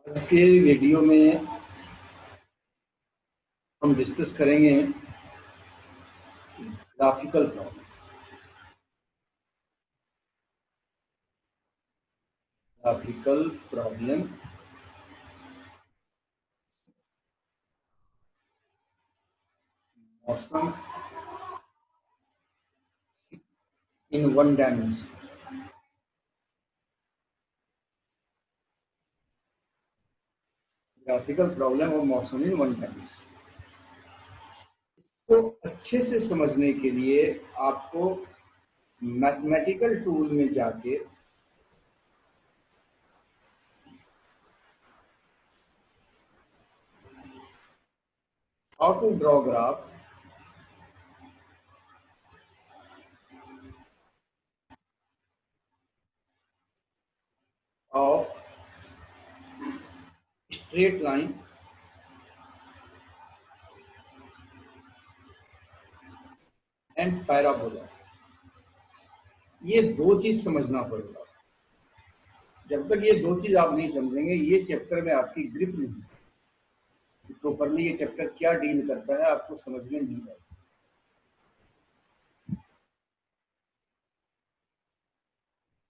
आज के वीडियो में हम डिस्कस करेंगे ग्राफिकल प्रॉब्लम। ग्राफिकल प्रॉब्लम मौसम in one dimension. Graphical problem और मौसम इन वन डायमेंशन को अच्छे से समझने के लिए आपको मैथमेटिकल टूल में जाके how to draw graph of straight line and parabola. ये दो चीज समझना पड़ेगा। जब तक ये दो चीज आप नहीं समझेंगे, ये चैप्टर में आपकी ग्रिप नहीं है। प्रॉपरली ये चैप्टर क्या डील करता है आपको समझ में नहीं आएगा।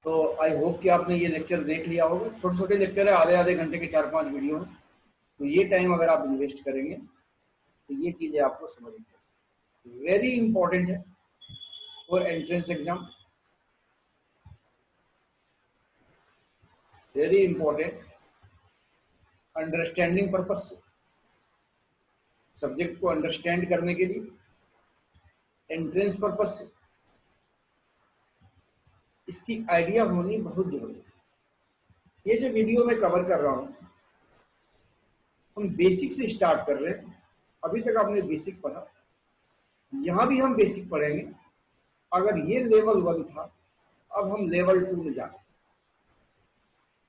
तो आई होप कि आपने ये लेक्चर देख लिया होगा। छोटे छोटे लेक्चर है, आधे आधे घंटे के 4-5 वीडियो हैं। तो ये टाइम अगर आप इन्वेस्ट करेंगे तो ये चीजें आपको समझेंगे। वेरी इंपॉर्टेंट है for entrance exam, very important understanding purpose से, सब्जेक्ट को अंडरस्टैंड करने के लिए, एंट्रेंस पर्पस से इसकी आइडिया होनी बहुत जरूरी है। ये जो वीडियो मैं कवर कर रहा हूँ, हम बेसिक से स्टार्ट कर रहे हैं। अभी तक आपने बेसिक पढ़ा, यहाँ भी हम बेसिक पढ़ेंगे। अगर ये लेवल 1 था, अब हम लेवल 2 में जाएंगे।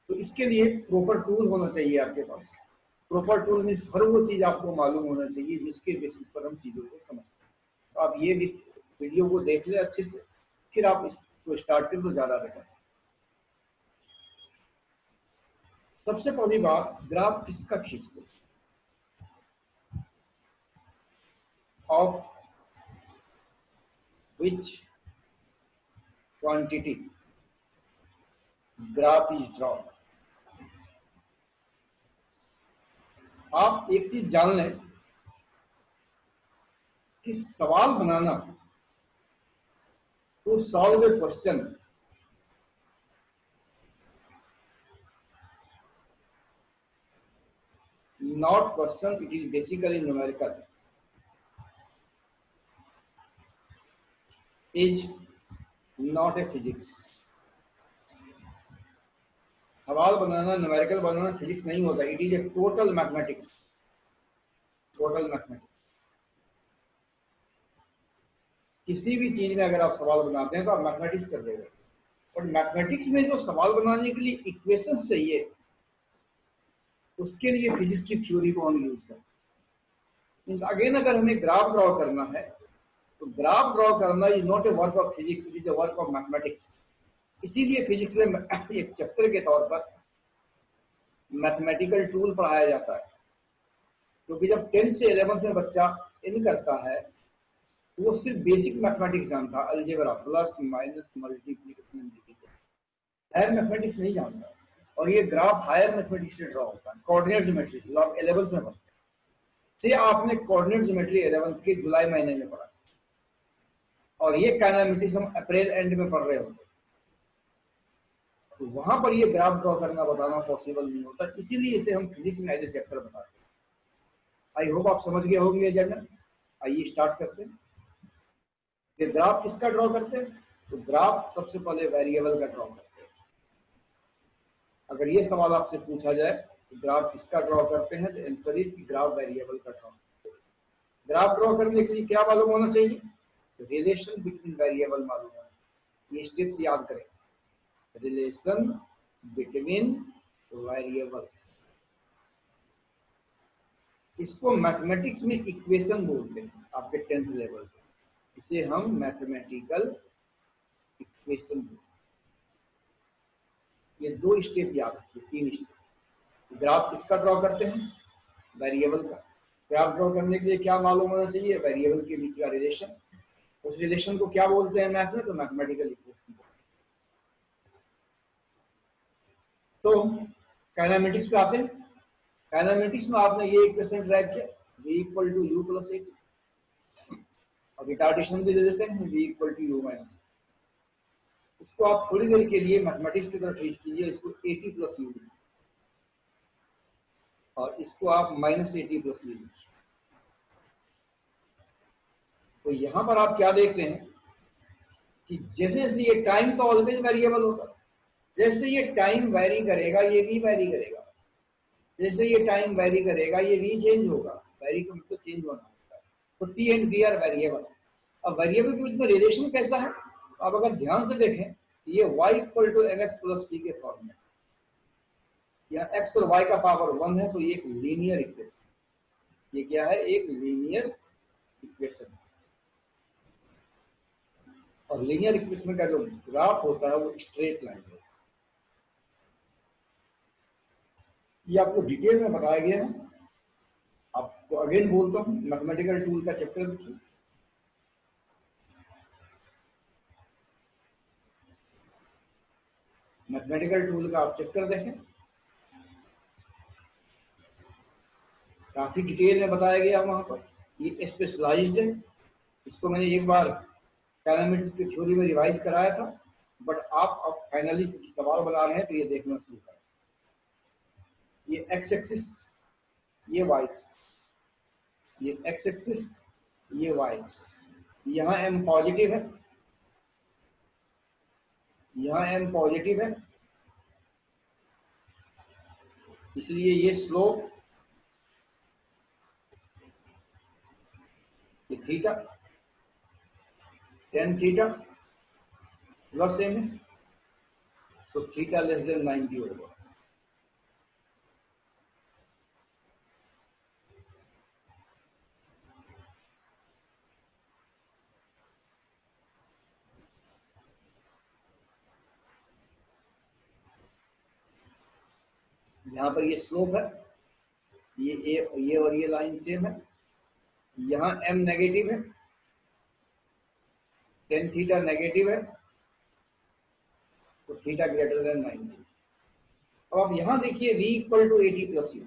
तो इसके लिए प्रॉपर टूल होना चाहिए आपके पास। प्रॉपर टूल मीन्स हर वो चीज आपको मालूम होना चाहिए जिसके बेसिस पर हम चीजों को समझते हैं। तो आप ये वीडियो को देख ले अच्छे से, फिर आप इसको स्टार्ट करें तो ज्यादा बेटर। सबसे पहली बात, ग्राफ किसका खींचते of which quantity graph is drawn. आप एक चीज जान लें कि सवाल बनाना to solve a question not question, it is basically numerical, is not a physics। सवाल बनाना, न्यूमेरिकल बनाना फिजिक्स नहीं होता, it is a total mathematics. Total mathematics. किसी भी चीज में अगर आप सवाल बनाते हैं तो आप मैथमेटिक्स कर देंगे। और मैथमेटिक्स में जो सवाल बनाने के लिए इक्वेशंस चाहिए, उसके लिए फिजिक्स की थ्योरी को हम यूज करते हैं। अगेन अगर हमें ग्राफ ड्रॉ करना है तो ग्राफ ड्रॉ करना is not a work of physics, it is a work of mathematics. इसीलिए फिजिक्स में एक चैप्टर के तौर पर मैथमेटिकल टूल पढ़ाया जाता है। क्योंकि जब 10th से 11th में बच्चा इन करता है तो वो सिर्फ बेसिक मैथमेटिक्स जानता, algebra, plus minus multiplication division, higher mathematics नहीं जानता। और ये ग्राफ हायर मैथमेटिक्स से ड्रॉ होता है। कोऑर्डिनेट ज्योमेट्री जो आप 11th में पढ़ते हैं, आपने कोऑर्डिनेट ज्योमेट्री 11th के जुलाई महीने में पढ़ा, और ये काइनेमेटिक्स हम अप्रैल एंड में पढ़ रहे होते। तो वहां पर ये ग्राफ ड्रॉ करना बताना पॉसिबल नहीं होता, इसीलिए इसे हम फिजिक्स में एज ए चैप्टर बताते हैं। आई होप आप समझ गए होंगे ये जर्नल। आइए स्टार्ट करते हैं। ये ग्राफ किसका ड्रॉ करते हैं? तो ग्राफ सबसे पहले वेरिएबल का ड्रॉ करते हैं। अगर ये सवाल आपसे पूछा जाए तो ग्राफ किसका ड्रॉ करते हैं, तो आंसर इज ग्राफ वेरिएबल का ड्रॉ करते हैं। ग्राफ ड्रॉ करने के लिए क्या मालूम होना चाहिए? रिलेशन बिटवीन वेरिएबल मालूम होना चाहिए। ये स्टेप्स याद करें, रिलेशन बिटवीन वेरिएबल्स। इसको मैथमेटिक्स में इक्वेशन बोलते हैं आपके 10th लेवल पे। इसे हम मैथमेटिकल इक्वेशन बोलते हैं। ये 2 स्टेप याद रखिए, 3 स्टेप। ग्राफ किसका ड्रॉ करते हैं? वेरिएबल का। ग्राफ ड्रॉ करने के लिए क्या मालूम होना चाहिए? वेरिएबल के बीच का रिलेशन। उस रिलेशन को क्या बोलते हैं मैथ में? तो मैथमेटिकल इक्वेशन। तो काइनेमेटिक्स पे आते हैं। काइनेमेटिक्स में आपने ये इक्वेशन ड्राइव किया, v equal to u plus a, और रिटार्डेशन भी दे देते हैं v equal to u minus. इसको आप थोड़ी देर के लिए मैथमेटिक्स की तरह ट्रीट कीजिए, इसको एटी प्लस यू और इसको आप माइनस एटी प्लस यू। तो यहां पर आप क्या देखते हैं कि जैसे जैसे ये टाइम तो ऑलवेज वेरिएबल होता है, जैसे ये टाइम वेरी करेगा ये भी वेरी करेगा, जैसे ये टाइम वेरी करेगा ये भी चेंज होगा। वेरी का मतलब चेंज होना होता है। तो T and B are variable. अब वेरिएबल के बीच में रिलेशन कैसा है? आप अगर ध्यान से देखें, ये y equal to M X plus C के फॉर्म में, या x और y का पावर 1 है, तो ये एक लीनियर इक्वेशन। ये क्या है? एक लीनियर इक्वेशन। और लीनियर इक्वेशन का जो ग्राफ होता है वो स्ट्रेट लाइन होता है। ये आपको डिटेल में बताया गया है। आपको अगेन बोलता हूँ, मैथमेटिकल टूल का चैप्टर देखिए। मैथमेटिकल टूल का आप चैप्टर देखें, काफी डिटेल में बताया गया वहां पर। ये स्पेशलाइज्ड है। इसको मैंने एक बार पैरामीटर्स की थ्योरी में रिवाइज कराया था, बट आप अब फाइनली सवाल बना रहे हैं तो ये देखना शुरू करें। ये एक्स एक्सिस, ये वाई एक्सिस, ये एक्स एक्सिस, ये वाई एक्सिस। यहाँ एम पॉजिटिव है, यहाँ एम पॉजिटिव है, इसलिए ये स्लोप, ये theta, tan theta plus M है, तो थीटा लेस देन 90 होगा। यहाँ पर ये स्लोप है, ये और ये लाइन सेम है। यहाँ एम नेगेटिव है, टेन थीटा नेगेटिव है, तो थीटा ग्रेटर देन 90। अब आप यहाँ देखिए v equal to 80 plus U.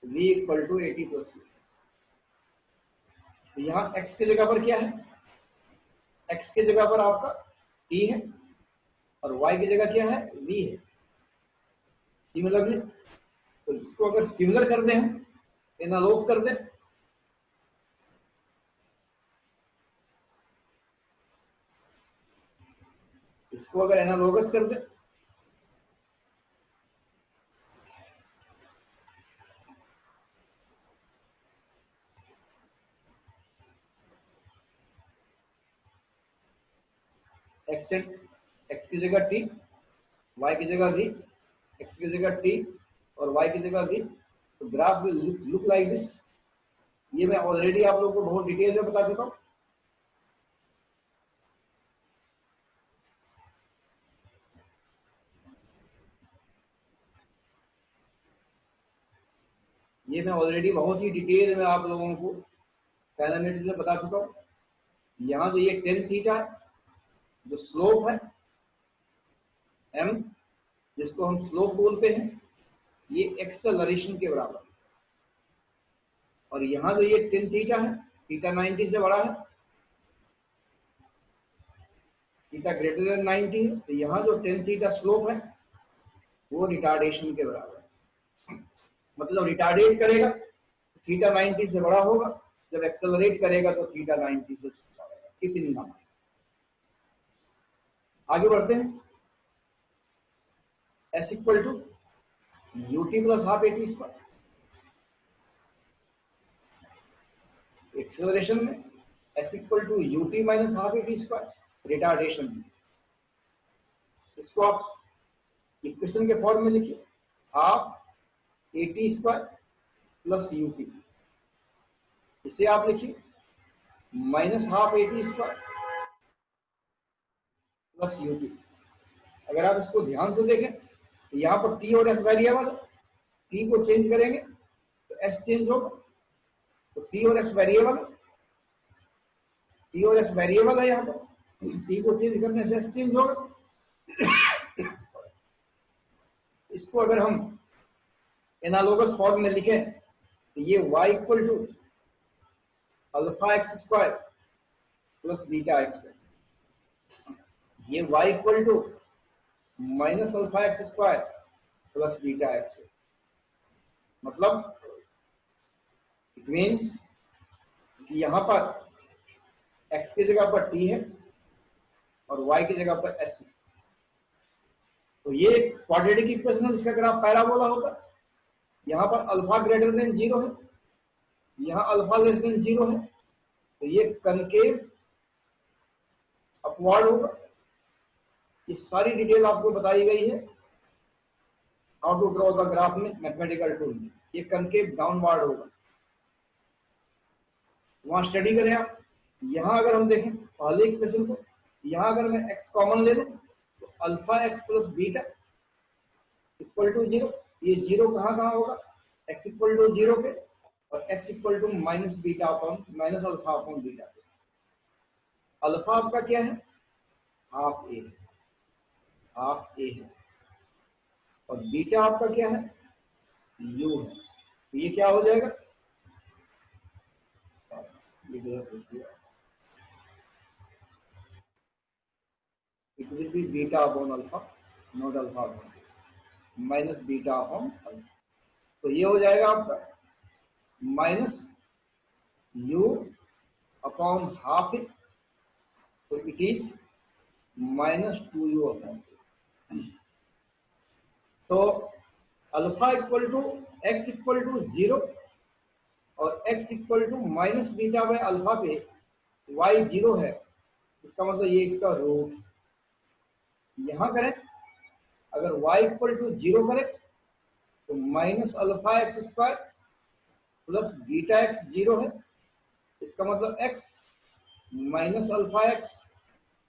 v equal to 80 plus U. तो यहाँ x की जगह पर क्या है? x की जगह पर आपका t है, और y की जगह क्या है? v है। सिमिलरली, तो इसको अगर सिमिलर कर दें, हम एनालॉग कर दें, इसको अगर एनालॉगस कर दें, एक्स की जगह t, y की जगह v, x की जगह t और y की जगह v, तो graph will look like this. ये मैं ऑलरेडी आप लोगों को बहुत डिटेल में बता चुका हूं। ये मैं ऑलरेडी बहुत ही डिटेल में आप लोगों को पैरामीटर्स में बता चुका हूं। यहाँ जो ये टेन थीटा है, जो स्लोप है m, जिसको हम स्लोप बोलते हैं, ये एक्सेलरेशन के बराबर है। और यहाँ जो ये टेन थीटा है, थीटा 90 से बड़ा है, थीटा ग्रेटर देन 90 है, तो यहाँ जो टेन थीटा स्लोप है वो रिटार्डेशन के बराबर है। मतलब रिटार्डेट करेगा तो थीटा 90 से बड़ा होगा, जब एक्सेलरेट करेगा तो थीटा 90 से छोटा होगा। कितनी ना आगे बढ़ते हैं। s equal to UT plus half AT square. Acceleration में s equal to UT minus half AT square, retardation में इसको आप इक्वेशन के फॉर्म में लिखिए, half A T square plus you T. इसे आप लिखिए minus half A T square plus you T. अगर आप इसको ध्यान से देखें तो यहाँ पर टी और एस वेरिएबल है, टी को चेंज करेंगे तो एस चेंज होगा, तो टी और एस वेरिएबल है, टी और एस वेरिएबल है, यहाँ पर टी को चेंज करने से एस चेंज होगा। इसको अगर हम एनालोगस फॉर्म में लिखें तो ये y equal to alpha x square plus beta X है, ये y equal to minus alpha x square plus beta X है। मतलब इट मीन्स कि यहां पर x की जगह पर t है और y की जगह पर s है। तो ये क्वाड्रेटिक इक्वेशन है जिसका ग्राफ पैराबोला होता है। यहाँ पर अल्फा ग्रेटर देन 0 है, यहाँ अल्फा लेस देन 0 है, तो ये कनकेव अपवर्ड होगा। ये सारी डिटेल आपको बताई गई है how to draw the graph में मैथमेटिकल टूल में। ये कनकेव डाउनवर्ड होगा, वहां स्टडी करें आप। यहाँ अगर हम देखें पहले इक्वेशन को, यहाँ अगर मैं x कॉमन ले लूं तो alpha X plus beta equal to 0। ये 0 कहाँ कहाँ होगा, x इक्वल टू 0 पे और x equal to minus beta upon minus alpha upon beta पे। अल्फा आपका क्या है, हाफ ए, हाफ ए है, और बीटा आपका क्या है, यू है। तो ये क्या हो जाएगा, it will be beta upon alpha not alpha upon minus beta upon alpha. तो ये हो जाएगा आपका minus u upon half it, तो it is minus 2u upon. तो alpha equal to X equal to 0 और x equal to minus beta by alpha पे y 0 है, इसका मतलब ये इसका रूट। यहां करें अगर y इक्वल टू 0 करें तो minus alpha x square plus beta X 0 है, इसका मतलब x minus alpha X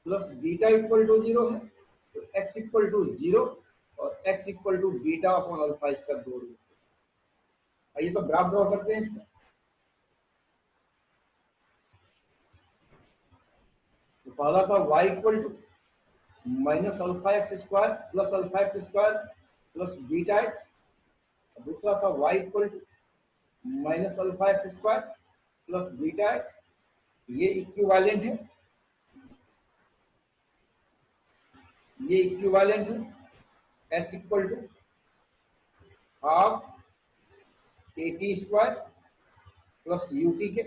plus beta equal to 0 है, तो x इक्वल टू 0 और x equal to beta upon alpha इसका दो रूट। आइए तो ग्राफ ड्रॉ करते हैं इसका। तो पहला था y equal to minus alpha x square plus alpha x square plus beta x, दूसरा था y equal to minus alpha x square plus beta x. ये इक्विवेलेंट है, ये इक्विवेलेंट है s equal to half A T square plus you t के,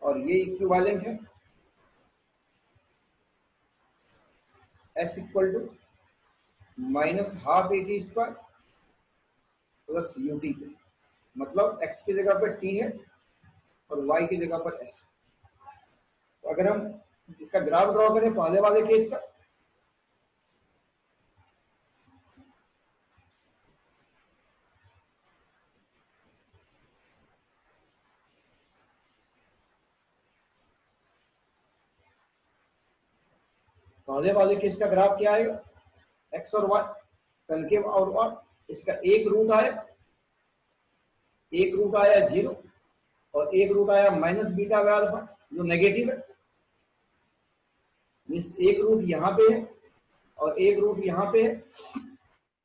और ये equivalent है s equal to minus half A T square plus you t के। मतलब x की जगह पर t है और y की जगह पर s। तो अगर हम इसका ग्राफ ड्रॉ करें पहले वाले केस का, पहले वाले केस का ग्राफ क्या आएगा, x और y कनकेव और y, इसका एक रूट आया, एक रूट आया 0 और एक रूट आया माइनस बीटा बाय अल्फा जो नेगेटिव है। मींस एक रूट यहाँ पे है और एक रूट यहाँ पे है,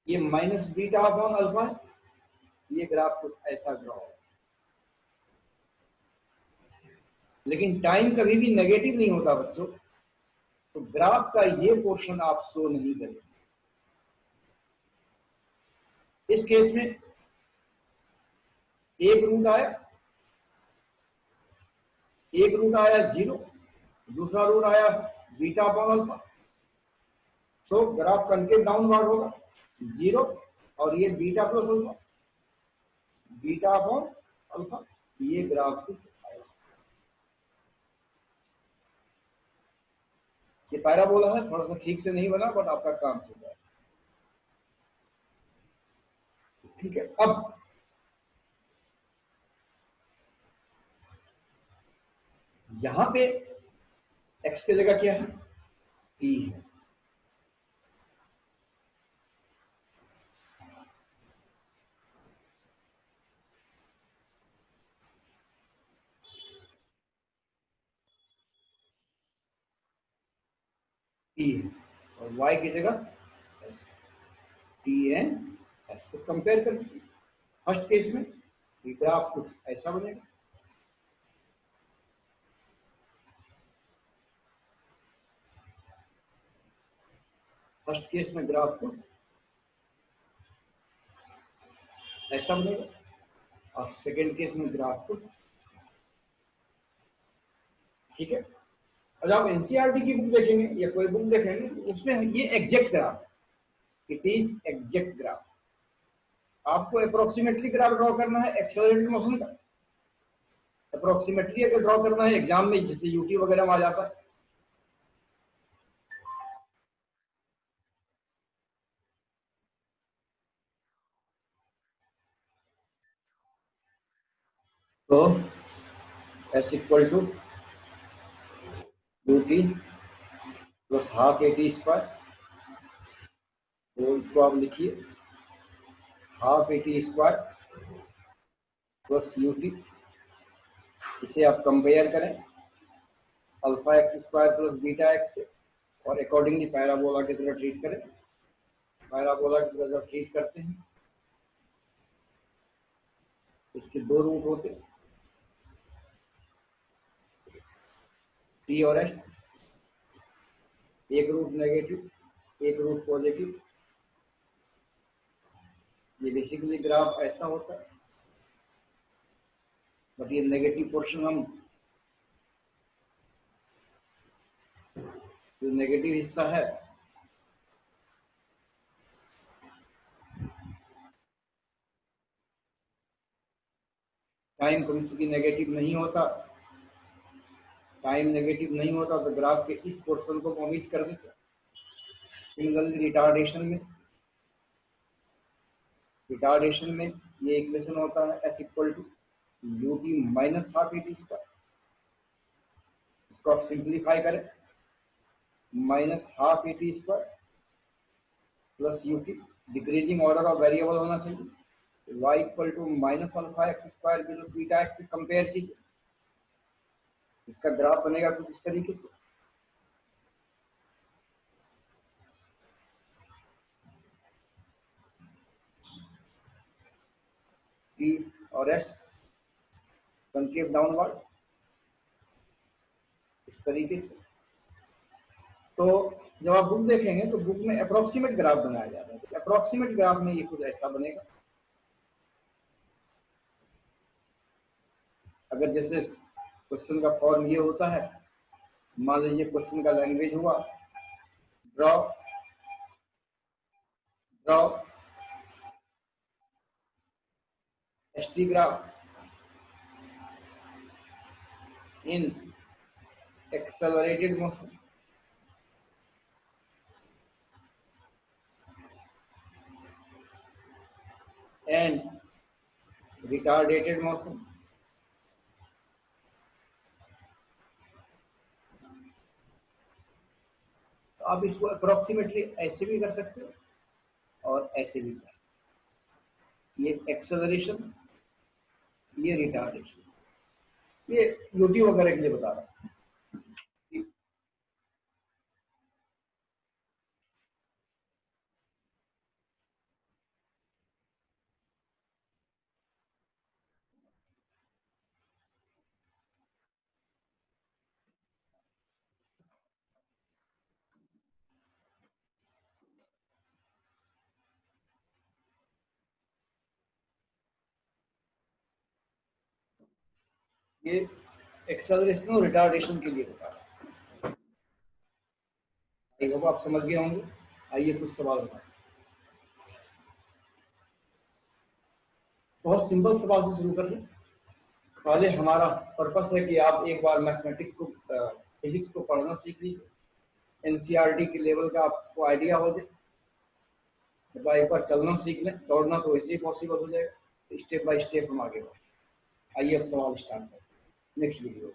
ये माइनस बीटा अपॉन अल्फा है। ये ग्राफ कुछ ऐसा ड्रॉ है, लेकिन टाइम कभी भी नेगेटिव नहीं होता बच्चों, तो ग्राफ का ये पोर्शन आप शो नहीं करेंगे। इस केस में एक रूट आया, एक रूट आया 0, दूसरा रूट आया बीटा अपॉन अल्फा, तो ग्राफ कनकेव डाउनवर्ड होगा 0 और ये beta plus alpha, beta upon alpha. ये ग्राफ कुछ ये पैराबोला है, थोड़ा सा ठीक से नहीं बना बट आपका काम चल रहा है। ठीक है, अब यहां पे एक्स की जगह क्या है, टी है। टी है और वाई की जगह एस, टी एन एस को कंपेयर कर लीजिए। फर्स्ट केस में ग्राफ कुछ ऐसा बनेगा, फर्स्ट केस में ग्राफ कुछ ऐसा बनेगा और सेकेंड केस में ग्राफ कुछ, ठीक है। और आप एनसीईआरटी की बुक देखेंगे या कोई बुक देखेंगे तो उसमें ये exact graph, it is exact graph. आपको अप्रोक्सीमेटली ग्राफ ड्रॉ करना है एक्सेलरेटेड मोशन का, अप्रोक्सीमेटली अगर ड्रॉ करना है एग्जाम में जैसे यूटी वगैरह में आ जाता है, तो s equal to UT plus half A T square, तो इसको आप लिखिए half A T square plus u t, इसे आप कंपेयर करें alpha x square plus beta x से और अकॉर्डिंगली पैराबोला की तरह ट्रीट करें। पैराबोला की तरह जब ट्रीट करते हैं इसके दो रूट होते हैं, टी और एस, एक रूट नेगेटिव एक रूट पॉजिटिव। ये बेसिकली ग्राफ ऐसा होता है, बट ये नेगेटिव पोर्शन हम, जो नेगेटिव हिस्सा है टाइम चूंकि नेगेटिव नहीं होता, टाइम नेगेटिव नहीं होता तो ग्राफ के इस पोर्शन को ओमिट कर देते सिंगल रिटार्डेशन में। रिटार्डेशन में ये इक्वेशन होता है s equal to u t minus half A T square, इसको आप सिंप्लीफाई करें minus half A T square plus you t, decreasing order of variable होना चाहिए, y equal to minus alpha x square plus beta x से compare कीजिए, इसका graph बनेगा कुछ इस तरीके से। टी और एस कंकेव डाउनवर्ड इस तरीके से। तो जब आप बुक देखेंगे तो बुक में अप्रोक्सीमेट ग्राफ बनाया जाता है, तो अप्रोक्सीमेट ग्राफ में ये कुछ ऐसा बनेगा। अगर जैसे क्वेश्चन का फॉर्म ये होता है, मान लीजिए क्वेश्चन का लैंग्वेज हुआ draw draw ST graph in accelerated motion and retarded motion। तो आप इसको अप्रोक्सीमेटली ऐसे भी कर सकते हो और ऐसे भी कर सकते हो। ये एक्सेलरेशन, ये रिटार्डेशन, ये यूटी वगैरह के लिए बता रहा हूँ। ये एक्सेलरेशन और रिटार्डेशन के लिए बता रहा हूँ। आई होप आप समझ गए होंगे। आइए कुछ सवाल बताएं। बहुत सिंपल सवाल से शुरू कर लें। पहले हमारा पर्पस है कि आप एक बार मैथमेटिक्स को फिजिक्स को पढ़ना सीख लीजिए, एनसीईआरटी के लेवल का आपको आइडिया हो जाए, जब एक बार चलना सीख लें, दौड़ना तो वैसे ही पॉसिबल हो जाएगा। स्टेप बाय स्टेप हम आगे बढ़ें। आइए अब सवाल स्टार्ट करें नेक्स्ट वीडियो।